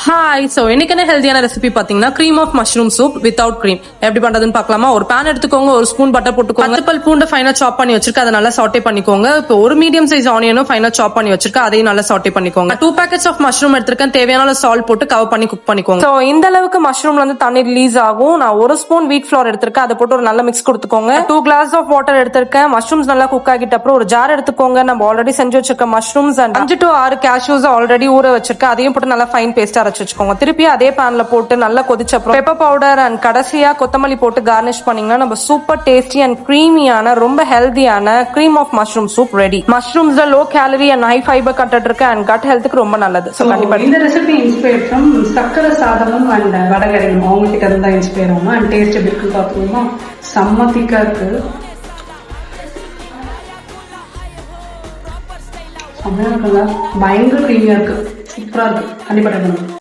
Hi, so இன்னைக்கான ஹெல்தியான recipe பாத்தீங்கன்னா cream of mushroom soup without cream எப்படி பண்றதுன்னு பார்க்கலாமா. ஒரு பேன் எடுத்துக்கோங்க, ஒரு ஸ்பூன் பட்டர் போட்டுக்கோங்க, 10 பல் பூண்டு ஃபைனா சாப் பண்ணி வச்சிருக்க அதை நல்லா சாட்டே பண்ணிக்கோங்க. இப்போ ஒரு மீடியம் சைஸ் ஆனியனும் ஃபைனா சாப் பண்ணி வச்சிருக்க அதையும் நல்லா சாட்டே பண்ணிக்கோங்க. 2 பேக்கெட்ஸ் ஆஃப் மஷ்ரூம் எடுத்திருக்கேன், தேவையான சால்ட் போட்டு கவர் பண்ணி குக் பண்ணிக்கோங்க. ஸோ இந்த அளவுக்கு மஷ்ரூம்ல இருந்து தண்ணி ரிலீஸ் ஆகும். நான் ஒரு ஸ்பூன் வீட் ஃபிளவர் எடுத்திருக்கேன், அதை போட்டு ஒரு நல்ல மிக்ஸ் கொடுத்துக்கோங்க. 2 கிளாஸ் ஆஃப் வாட்டர் எடுத்திருக்கேன். மஷ்ரூம்ஸ் நல்லா குக் ஆகிட்ட அப்புறம் ஒரு ஜார் எடுத்துக்கோங்க. நம்ம ஆல்ரெடி செஞ்சு வச்சிருக்க mushrooms and 5 to 6 cashews already ஊற வச்சிருக்கேன், அதையும் போட்டு நல்லா ஃபைன் பேஸ்டா அரைச்சு வச்சுக்கோங்க. திருப்பி அதே பேன்ல போட்டு நல்லா கொதிச்ச அப்புறம் பெப்பர் பவுடர் அண்ட் கடைசியா கொத்தமல்லி போட்டு கார்னிஷ் பண்ணீங்கன்னா நம்ம சூப்பர் டேஸ்டி அண்ட் கிரீமியான ரொம்ப ஹெல்தியான cream of mushroom soup ready. Mushrooms low calorie and high fibre content இருக்கு அண்ட் கட் ஹெல்த்துக்கு ரொம்ப நல்லது. சோ கண்டிப்பா இந்த ரெசிபி இன்ஸ்பயர் ஃப்ரம் சக்கரை சாதமும் அண்ட் வடகரையும் அவங்க கிட்ட இருந்தா இன்ஸ்பயர் ஆகும். அண்ட் டேஸ்ட் எப்படி இருக்கு பாத்துக்கோமா, செம்ம திக்கா இருக்கு, செம்மையா இருக்குங்க, பயங்கர கிரீமியா இருக்கு, சூப்பரா இருக்கு. கண்டிப்பா ட்ரை பண்ணுங்க.